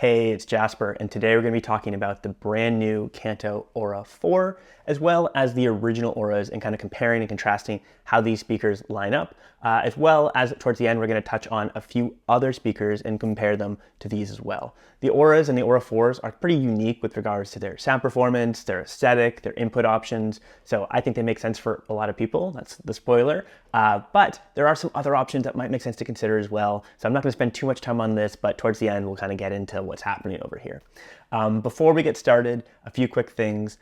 Hey, it's Jasper, and today we're going to be talking about the brand new Kanto ORA4, as well as the original ORAs, and kind of comparing and contrasting how these speakers line up, as well as towards the end we're going to touch on a few other speakers and compare them to these as well. The ORAs and the ORA4s are pretty unique with regards to their sound performance, their aesthetic, their input options, so I think they make sense for a lot of people. That's the spoiler. But there are some other options that might make sense to consider as well, so I'm not going to spend too much time on this, but towards the end we'll kind of get into what's happening over here. Before we get started, a few quick things.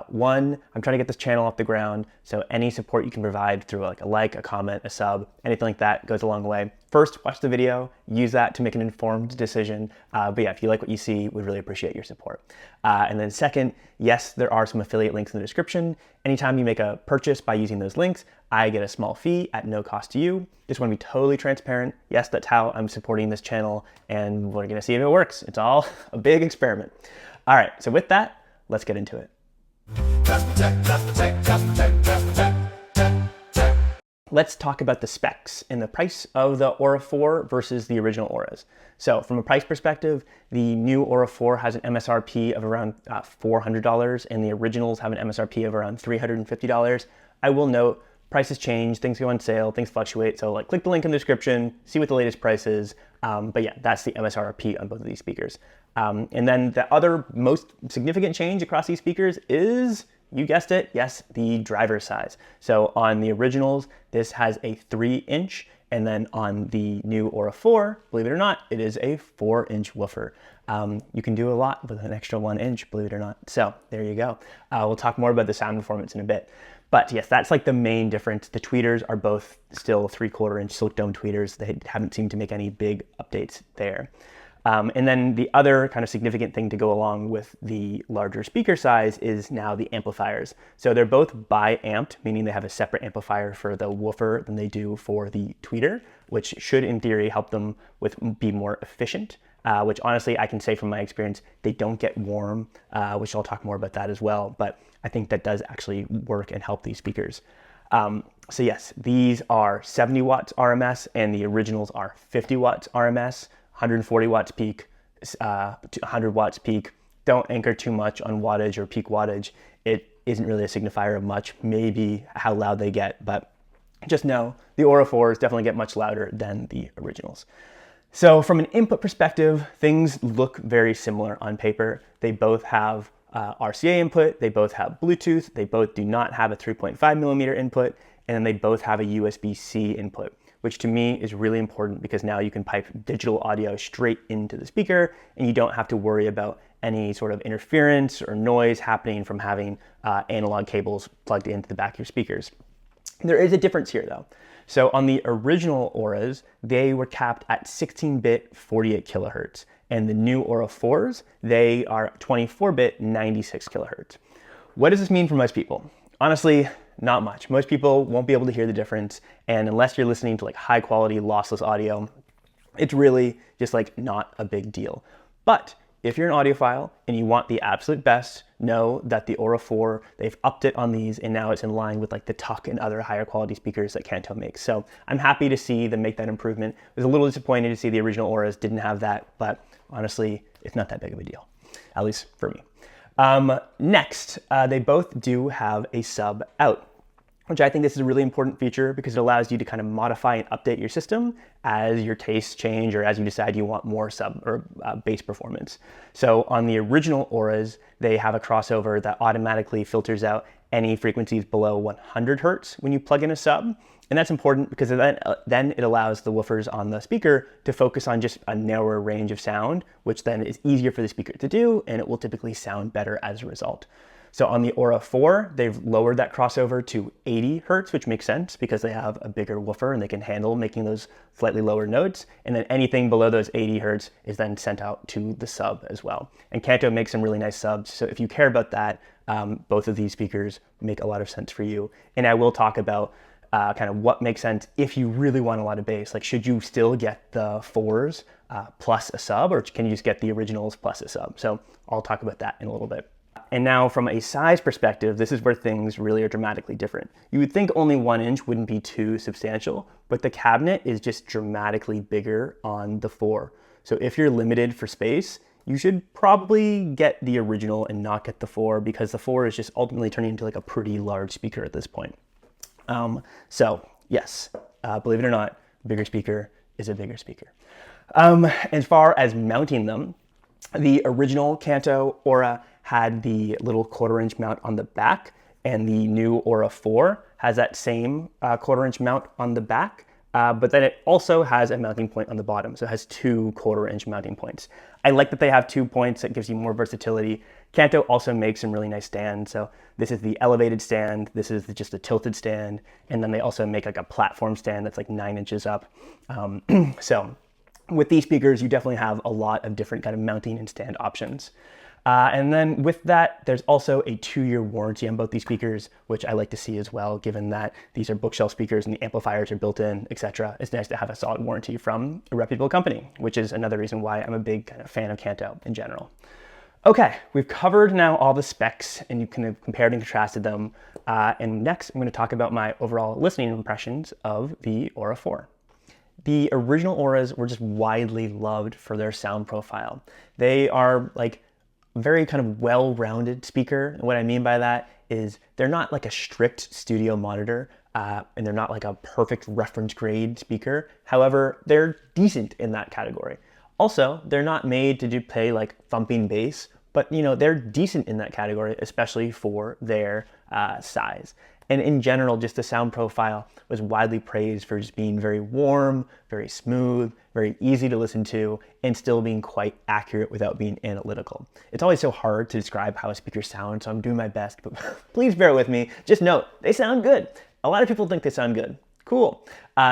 One, I'm trying to get this channel off the ground, so any support you can provide through a like, a comment, a sub, anything like that goes a long way. First, watch the video, use that to make an informed decision. But yeah, if you like what you see, we'd really appreciate your support. And then second, yes, there are some affiliate links in the description. Anytime you make a purchase by using those links, I get a small fee at no cost to you. Just want to be totally transparent. Yes, that's how I'm supporting this channel, and we're gonna see if it works. It's all a big experiment. All right, so with that, let's get into it. Let's talk about the specs and the price of the ORA4 versus the original ORAs. So from a price perspective, the new ORA4 has an MSRP of around $400, and the originals have an MSRP of around $350. I will note, prices change, things go on sale, things fluctuate, so click the link in the description, see what the latest price is. But yeah, that's the MSRP on both of these speakers. And then the other most significant change across these speakers is, you guessed it, yes, the driver size. So on the originals, this has a 3-inch, and then on the new ORA4, believe it or not, it is a 4-inch woofer. You can do a lot with an extra 1 inch, believe it or not. So there you go. We'll talk more about the sound performance in a bit. But yes, that's the main difference. The tweeters are both still 3/4-inch silk dome tweeters. They haven't seemed to make any big updates there. And then the other kind of significant thing to go along with the larger speaker size is now the amplifiers. So they're both bi-amped, meaning they have a separate amplifier for the woofer than they do for the tweeter, which should in theory help them be more efficient, which honestly I can say from my experience, they don't get warm, which I'll talk more about that as well. But I think that does actually work and help these speakers. So yes, these are 70 watts RMS, and the originals are 50 watts RMS. 140 watts peak, 100 watts peak. Don't anchor too much on wattage or peak wattage. It isn't really a signifier of much, maybe how loud they get, but just know the ORA4s definitely get much louder than the originals. So from an input perspective, things look very similar on paper. They both have RCA input, they both have Bluetooth, they both do not have a 3.5 millimeter input, and then they both have a USB-C input, which to me is really important because now you can pipe digital audio straight into the speaker, and you don't have to worry about any sort of interference or noise happening from having analog cables plugged into the back of your speakers. There is a difference here though. So on the original ORAs, they were capped at 16-bit 48 kilohertz, and the new ORA4s, they are 24-bit 96 kilohertz. What does this mean for most people? Honestly, not much. Most people won't be able to hear the difference, and unless you're listening to high quality lossless audio, it's really just not a big deal. But if you're an audiophile and you want the absolute best, know that the ORA4, they've upped it on these, and now it's in line with the Tuck and other higher quality speakers that Kanto makes. So I'm happy to see them make that improvement. I was a little disappointed to see the original ORAs didn't have that, but honestly, it's not that big of a deal, at least for me. Next, they both do have a sub out, which I think this is a really important feature because it allows you to kind of modify and update your system as your tastes change or as you decide you want more sub or bass performance. So on the original ORAs, they have a crossover that automatically filters out any frequencies below 100 hertz when you plug in a sub. And that's important because then it allows the woofers on the speaker to focus on just a narrower range of sound, which then is easier for the speaker to do, and it will typically sound better as a result. So on the ORA4, they've lowered that crossover to 80 hertz, which makes sense because they have a bigger woofer and they can handle making those slightly lower notes. And then anything below those 80 hertz is then sent out to the sub as well. And Kanto makes some really nice subs. So if you care about that, both of these speakers make a lot of sense for you. And I will talk about kind of what makes sense if you really want a lot of bass. Should you still get the 4s plus a sub, or can you just get the originals plus a sub? So I'll talk about that in a little bit. And now from a size perspective, this is where things really are dramatically different. You would think only 1 inch wouldn't be too substantial, but the cabinet is just dramatically bigger on the 4. So if you're limited for space, you should probably get the original and not get the 4, because the 4 is just ultimately turning into like a pretty large speaker at this point. So yes, believe it or not, bigger speaker is a bigger speaker. As far as mounting them, the original Kanto ORA had the little 1/4-inch mount on the back, and the new ORA4 has that same 1/4-inch mount on the back, but then it also has a mounting point on the bottom. So it has 2 1/4-inch mounting points. I like that they have 2 points. It gives you more versatility. Kanto also makes some really nice stands. So this is the elevated stand. This is just a tilted stand. And then they also make like a platform stand that's like 9 inches up. So with these speakers, you definitely have a lot of different kind of mounting and stand options. And then with that, there's also a 2-year warranty on both these speakers, which I like to see as well, given that these are bookshelf speakers and the amplifiers are built in, etc. It's nice to have a solid warranty from a reputable company, which is another reason why I'm a big kind of fan of Kanto in general. Okay, we've covered now all the specs, and you kind of compared and contrasted them. And next, I'm going to talk about my overall listening impressions of the ORA4. The original ORAs were just widely loved for their sound profile. They are like very kind of well-rounded speaker. And what I mean by that is they're not like a strict studio monitor, and they're not like a perfect reference grade speaker. However, they're decent in that category. Also, they're not made to play like thumping bass, but you know, they're decent in that category, especially for their size. And in general, just the sound profile was widely praised for just being very warm, very smooth, very easy to listen to, and still being quite accurate without being analytical. It's always so hard to describe how a speaker sounds, so I'm doing my best, but please bear with me. Just note, they sound good. A lot of people think they sound good. Cool.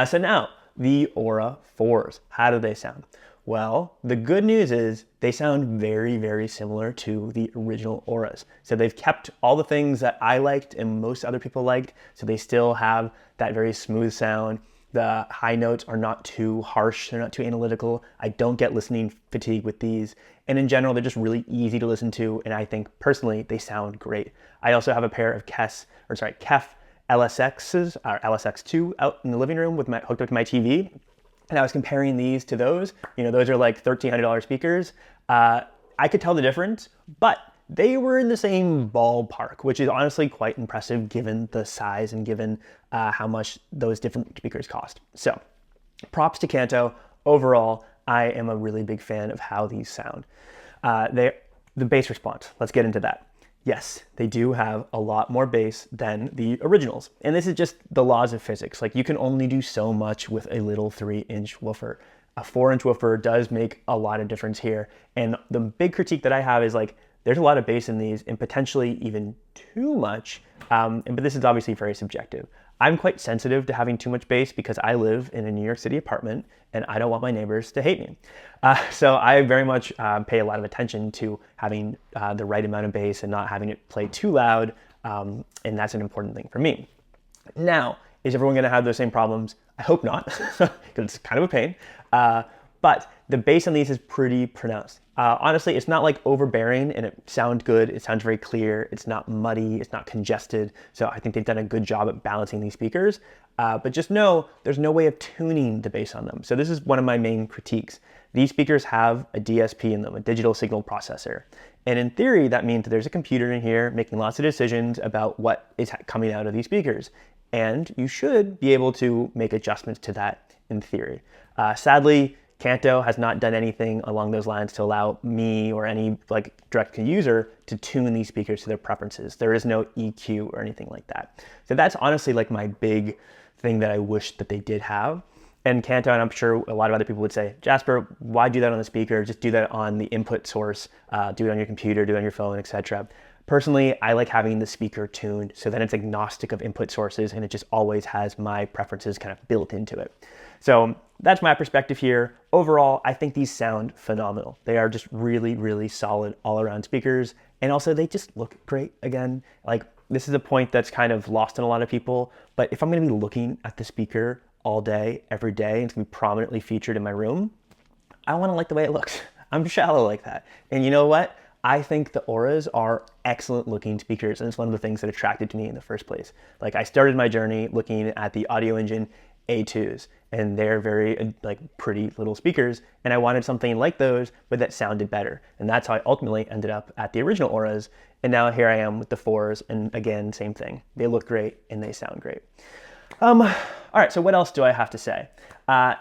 So now, the ORA4s. How do they sound? Well, the good news is they sound very, very similar to the original ORAs. So they've kept all the things that I liked and most other people liked. So they still have that very smooth sound. The high notes are not too harsh. They're not too analytical. I don't get listening fatigue with these. And in general, they're just really easy to listen to. And I think personally, they sound great. I also have a pair of KEF LSXs, or LSX2 out in the living room with hooked up to my TV. And I was comparing these to those. You know, those are like $1,300 speakers. I could tell the difference, but they were in the same ballpark, which is honestly quite impressive given the size and given how much those different speakers cost. So props to Kanto. Overall, I am a really big fan of how these sound. The bass response, let's get into that. Yes, they do have a lot more bass than the originals. And this is just the laws of physics. Like, you can only do so much with a little 3-inch woofer. A 4-inch woofer does make a lot of difference here. And the big critique that I have is like, there's a lot of bass in these and potentially even too much. But this is obviously very subjective. I'm quite sensitive to having too much bass because I live in a New York City apartment and I don't want my neighbors to hate me. So I very much pay a lot of attention to having the right amount of bass and not having it play too loud. And that's an important thing for me. Now, is everyone gonna have those same problems? I hope not, because it's kind of a pain. But the bass on these is pretty pronounced. Honestly, it's not like overbearing and it sounds good. It sounds very clear. It's not muddy. It's not congested. So I think they've done a good job at balancing these speakers. But just know there's no way of tuning the bass on them. So this is one of my main critiques. These speakers have a DSP in them, a digital signal processor. And in theory, that means that there's a computer in here making lots of decisions about what is coming out of these speakers. And you should be able to make adjustments to that in theory. Sadly, Kanto has not done anything along those lines to allow me or any like direct user to tune these speakers to their preferences. There is no EQ or anything like that. So that's honestly like my big thing that I wish that they did have. And Kanto, and I'm sure a lot of other people would say, Jasper, why do that on the speaker? Just do that on the input source, do it on your computer, do it on your phone, etc. Personally, I like having the speaker tuned so that it's agnostic of input sources and it just always has my preferences kind of built into it. So that's my perspective here. Overall, I think these sound phenomenal. They are just really, really solid all-around speakers. And also they just look great. Again, like this is a point that's kind of lost on a lot of people, but if I'm gonna be looking at the speaker all day, every day, and it's gonna be prominently featured in my room, I wanna like the way it looks. I'm shallow like that. And you know what? I think the ORAs are excellent looking speakers, and it's one of the things that attracted to me in the first place. Like I started my journey looking at the audio engine, A2s, and they're very like pretty little speakers, and I wanted something like those, but that sounded better. And that's how I ultimately ended up at the original ORAs, and now here I am with the 4s, and again, same thing. They look great, and they sound great. All right, so what else do I have to say?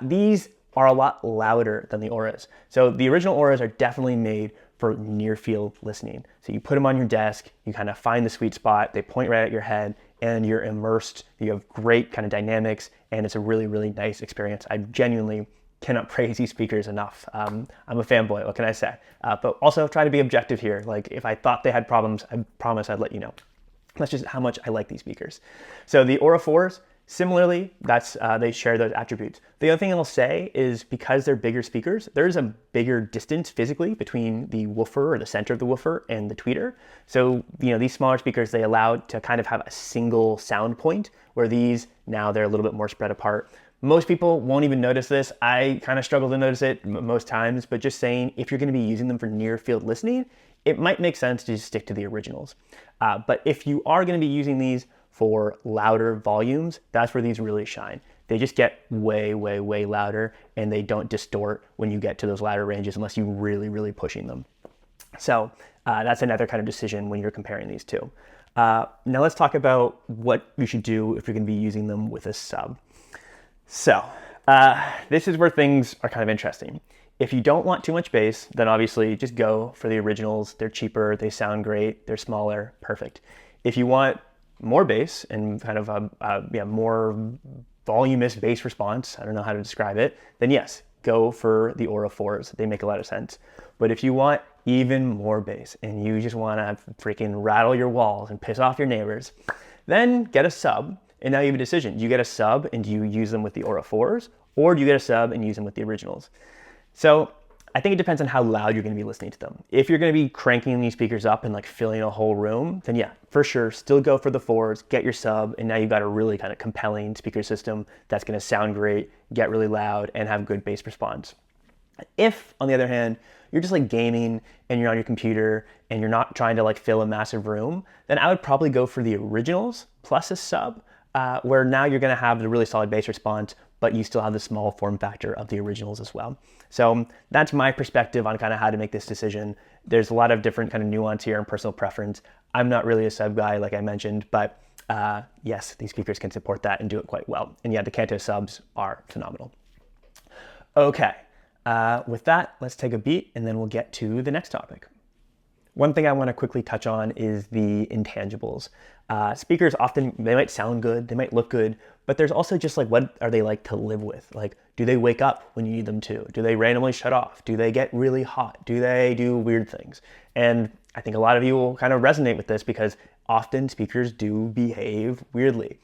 These are a lot louder than the ORAs. So the original ORAs are definitely made for near field listening. So you put them on your desk, you kind of find the sweet spot, they point right at your head, and you're immersed. You have great kind of dynamics, and it's a really, really nice experience. I genuinely cannot praise these speakers enough. I'm a fanboy, what can I say? But also try to be objective here. Like if I thought they had problems, I promise I'd let you know. That's just how much I like these speakers. So the ORA4s, similarly, they share those attributes. The other thing I'll say is because they're bigger speakers, there's a bigger distance physically between the woofer or the center of the woofer and the tweeter. So, these smaller speakers, they allow to kind of have a single sound point, where these, now they're a little bit more spread apart. Most people won't even notice this. I kind of struggle to notice it most times, but just saying, if you're going to be using them for near field listening, it might make sense to just stick to the originals. But if you are going to be using these for louder volumes, that's where these really shine. They just get way, way, way louder, and they don't distort when you get to those louder ranges unless you're really, really pushing them. So that's another kind of decision when you're comparing these two. Now let's talk about what you should do if you're going to be using them with a sub. So this is where things are kind of interesting. If you don't want too much bass, then obviously just go for the originals. They're cheaper, they sound great, they're smaller, perfect. If you want more bass and kind of a more voluminous bass response, I don't know how to describe it, then yes, go for the ORA4s. They make a lot of sense. But if you want even more bass and you just want to freaking rattle your walls and piss off your neighbors, then get a sub. And now you have a decision. Do you get a sub and do you use them with the ORA4s, or do you get a sub and use them with the originals? So I think it depends on how loud you're going to be listening to them. If you're going to be cranking these speakers up and like filling a whole room, then yeah, for sure, still go for the 4s, get your sub, and now you've got a really kind of compelling speaker system that's going to sound great, get really loud, and have good bass response. If, on the other hand, you're just like gaming and you're on your computer and you're not trying to like fill a massive room, then I would probably go for the originals plus a sub, where now you're going to have the really solid bass response, but you still have the small form factor of the originals as well. So that's my perspective on kind of how to make this decision. There's a lot of different kind of nuance here and personal preference. I'm not really a sub guy, like I mentioned, but yes, these speakers can support that and do it quite well. And yeah, the Kanto subs are phenomenal. Okay, with that, let's take a beat and then we'll get to the next topic. One thing I want to quickly touch on is the intangibles. Speakers often, they might sound good, they might look good, but there's also just like, what are they like to live with? Like, do they wake up when you need them to? Do they randomly shut off? Do they get really hot? Do they do weird things? And I think a lot of you will kind of resonate with this because often speakers do behave weirdly.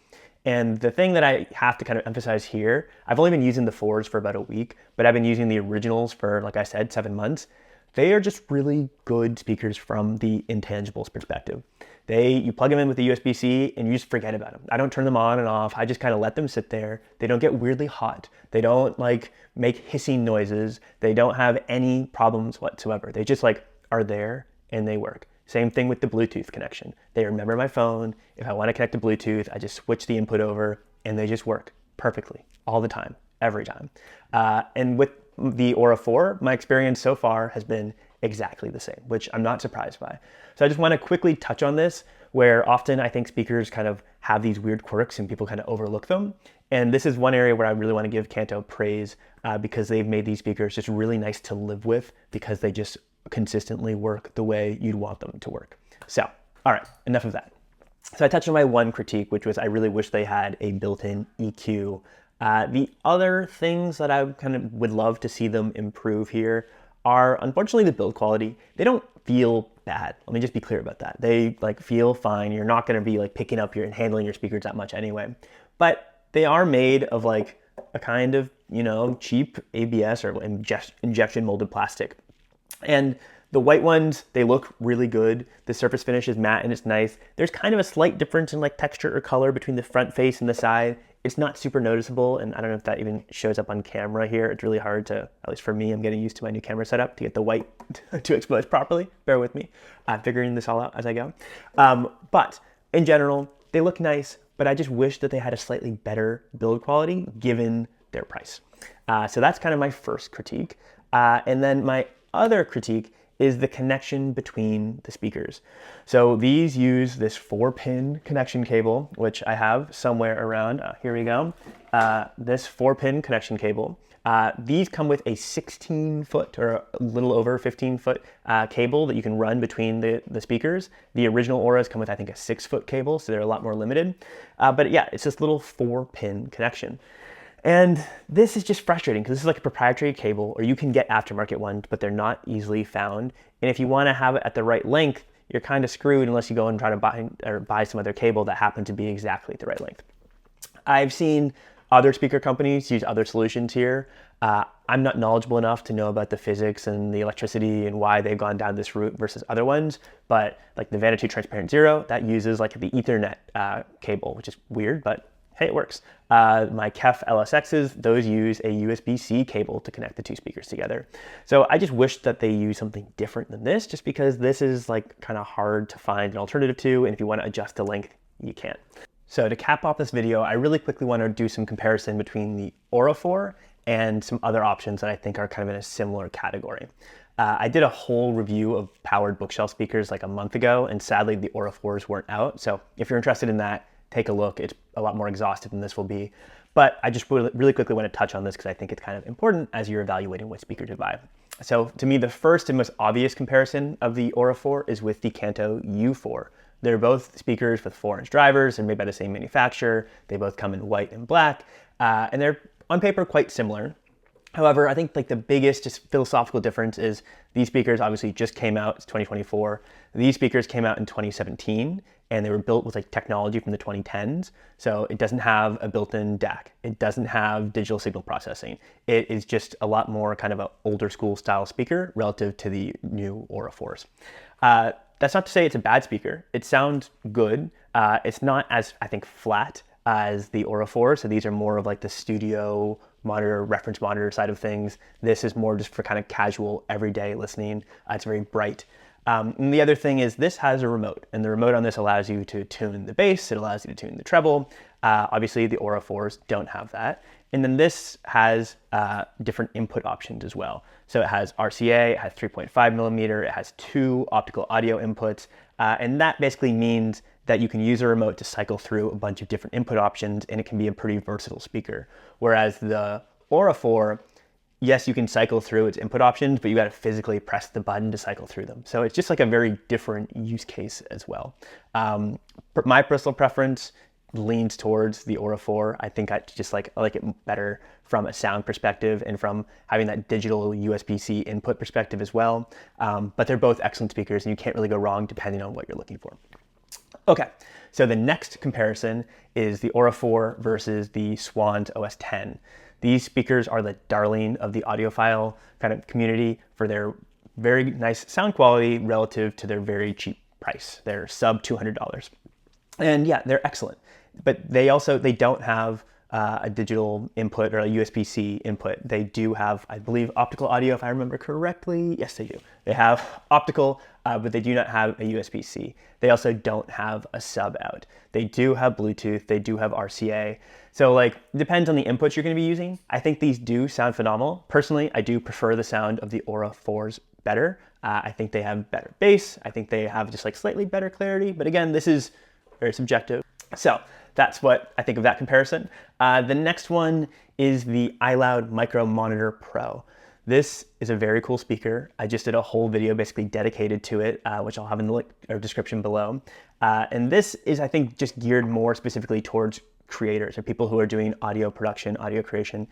And the thing that I have to kind of emphasize here, I've only been using the 4s for about a week, but I've been using the originals for, like I said, 7 months. They are just really good speakers from the intangibles perspective. You plug them in with the USB-C and you just forget about them. I don't turn them on and off. I just kind of let them sit there. They don't get weirdly hot. They don't like make hissing noises. They don't have any problems whatsoever. They just like are there and they work. Same thing with the Bluetooth connection. They remember my phone. If I want to connect to Bluetooth, I just switch the input over and they just work perfectly all the time, every time. And with the ORA4, my experience so far has been exactly the same, which I'm not surprised by. So I just want to quickly touch on this, where often I think speakers kind of have these weird quirks and people kind of overlook them. And this is one area where I really want to give Kanto praise because they've made these speakers just really nice to live with because they just consistently work the way you'd want them to work. So, all right, enough of that. So I touched on my one critique, which was I really wish they had a built-in EQ. The other things that I kind of would love to see them improve here are unfortunately the build quality. They don't feel bad. Let me just be clear about that. They like feel fine. You're not going to be like picking up and handling your speakers that much anyway. But they are made of like a kind of, cheap ABS or injection molded plastic. And the white ones, they look really good. The surface finish is matte and it's nice. There's kind of a slight difference in like texture or color between the front face and the side. It's not super noticeable, and I don't know if that even shows up on camera here. It's really hard to, at least for me, I'm getting used to my new camera setup to get the white to expose properly. Bear with me. I'm figuring this all out as I go. But in general, they look nice, but I just wish that they had a slightly better build quality given their price. So that's kind of my first critique. And then my other critique is the connection between the speakers. So these use this 4-pin connection cable, which I have somewhere around. Here we go. This 4-pin connection cable. These come with a 16-foot or a little over 15-foot cable that you can run between the speakers. The original ORAs come with, I think, a 6-foot cable, so they're a lot more limited. But yeah, it's this little 4-pin connection. And this is just frustrating because this is like a proprietary cable, or you can get aftermarket ones, but they're not easily found. And if you want to have it at the right length, you're kind of screwed unless you go and try to buy some other cable that happen to be exactly the right length. I've seen other speaker companies use other solutions here. I'm not knowledgeable enough to know about the physics and the electricity and why they've gone down this route versus other ones, but like the Vanatoo Transparent Zero, that uses like the Ethernet cable, which is weird, but hey, it works. My KEF LSXs, those use a USB-C cable to connect the two speakers together. So I just wish that they use something different than this, just because this is like kind of hard to find an alternative to, and if you want to adjust the length, you can't. So to cap off this video, I really quickly want to do some comparison between the ORA4 and some other options that I think are kind of in a similar category. I did a whole review of powered bookshelf speakers like a month ago, and sadly the ORA4s weren't out. So if you're interested in that, take a look. It's a lot more exhaustive than this will be. But I just really quickly want to touch on this because I think it's kind of important as you're evaluating what speaker to buy. So to me, the first and most obvious comparison of the ORA4 is with the Kanto YU4. They're both speakers with 4-inch drivers. They're made by the same manufacturer. They both come in white and black, and they're on paper quite similar. However, I think like the biggest just philosophical difference is these speakers obviously just came out, it's 2024. These speakers came out in 2017, and they were built with like technology from the 2010s. So it doesn't have a built-in DAC. It doesn't have digital signal processing. It is just a lot more kind of an older school style speaker relative to the new ORA4s. That's not to say it's a bad speaker. It sounds good. It's not as, I think, flat as the ORA4. So these are more of like the studio monitor, reference monitor side of things. This is more just for kind of casual, everyday listening. It's very bright. And the other thing is this has a remote, and the remote on this allows you to tune the bass. It allows you to tune the treble. Obviously, the ORA4s don't have that. And then this has different input options as well. So it has RCA, it has 3.5 millimeter, it has 2 optical audio inputs. And that basically means that you can use a remote to cycle through a bunch of different input options, and it can be a pretty versatile speaker. Whereas the ORA4, yes, you can cycle through its input options, but you got to physically press the button to cycle through them. So it's just like a very different use case as well. My personal preference leans towards the ORA4. I think I like it better from a sound perspective and from having that digital USB-C input perspective as well. But they're both excellent speakers, and you can't really go wrong depending on what you're looking for. Okay, so the next comparison is the ORA4 versus the Swans OS-10. These speakers are the darling of the audiophile kind of community for their very nice sound quality relative to their very cheap price. They're sub $200. And yeah, they're excellent. But they don't have a digital input or a USB-C input. They do have, I believe, optical audio, if I remember correctly. Yes, they do. They have optical, but they do not have a USB-C. They also don't have a sub out. They do have Bluetooth. They do have RCA. So like, it depends on the inputs you're going to be using. I think these do sound phenomenal. Personally, I do prefer the sound of the ORA4s better. I think they have better bass. I think they have just like slightly better clarity. But again, this is very subjective. So that's what I think of that comparison. The next one is the iLoud Micro Monitor Pro. This is a very cool speaker. I just did a whole video basically dedicated to it, which I'll have in the link or description below. And this is, I think, just geared more specifically towards creators or people who are doing audio production, audio creation,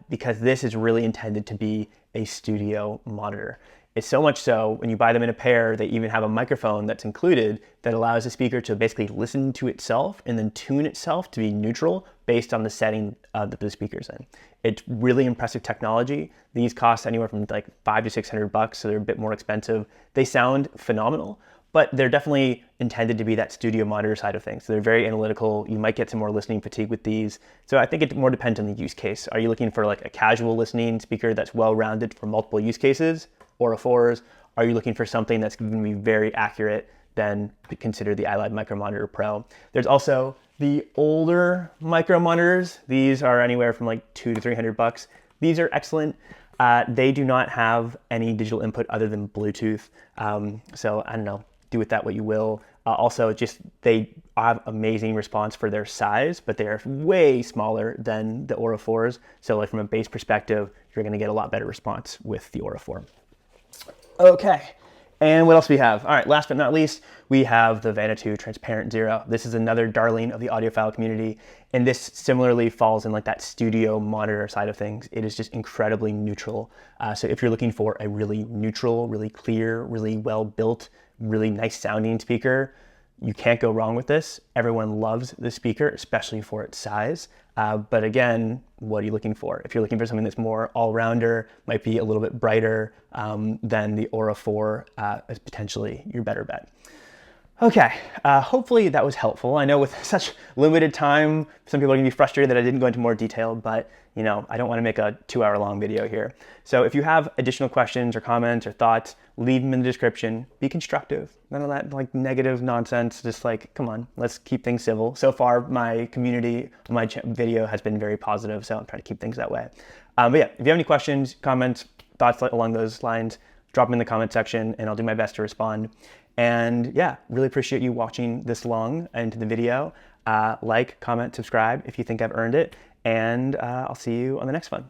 because this is really intended to be a studio monitor. It's so much so, when you buy them in a pair, they even have a microphone that's included that allows the speaker to basically listen to itself and then tune itself to be neutral based on the setting that the speaker's in. It's really impressive technology. These cost anywhere from like $500 to $600, so they're a bit more expensive. They sound phenomenal, but they're definitely intended to be that studio monitor side of things. So they're very analytical. You might get some more listening fatigue with these. So I think it more depends on the use case. Are you looking for like a casual listening speaker that's well-rounded for multiple use cases? ORA4s? Are you looking for something that's going to be very accurate, then consider the iLoud Micro Monitor Pro. There's also the older micro monitors. These are anywhere from like $200 to $300. These are excellent. They do not have any digital input other than Bluetooth. So I don't know, do with that what you will. Also, just they have amazing response for their size, but they are way smaller than the ORA4s. So like from a bass perspective, you're gonna get a lot better response with the ORA4. Okay, and what else do we have? All right, last but not least, we have the Vanatoo Transparent Zero. This is another darling of the audiophile community, and this similarly falls in like that studio monitor side of things. It is just incredibly neutral. So if you're looking for a really neutral, really clear, really well-built, really nice sounding speaker, you can't go wrong with this. Everyone loves the speaker, especially for its size. But again, what are you looking for? If you're looking for something that's more all-rounder, might be a little bit brighter, then the ORA4 is potentially your better bet. Okay, hopefully that was helpful. I know with such limited time, some people are gonna be frustrated that I didn't go into more detail, but you know, I don't wanna make a 2-hour-long video here. So if you have additional questions or comments or thoughts, leave them in the description. Be constructive. None of that like negative nonsense. Just like, come on, let's keep things civil. So far, my community, my video has been very positive, so I'm trying to keep things that way. But yeah, if you have any questions, comments, thoughts along those lines, drop them in the comment section and I'll do my best to respond. And yeah, really appreciate you watching this long into the video. Like, comment, subscribe if you think I've earned it. And I'll see you on the next one.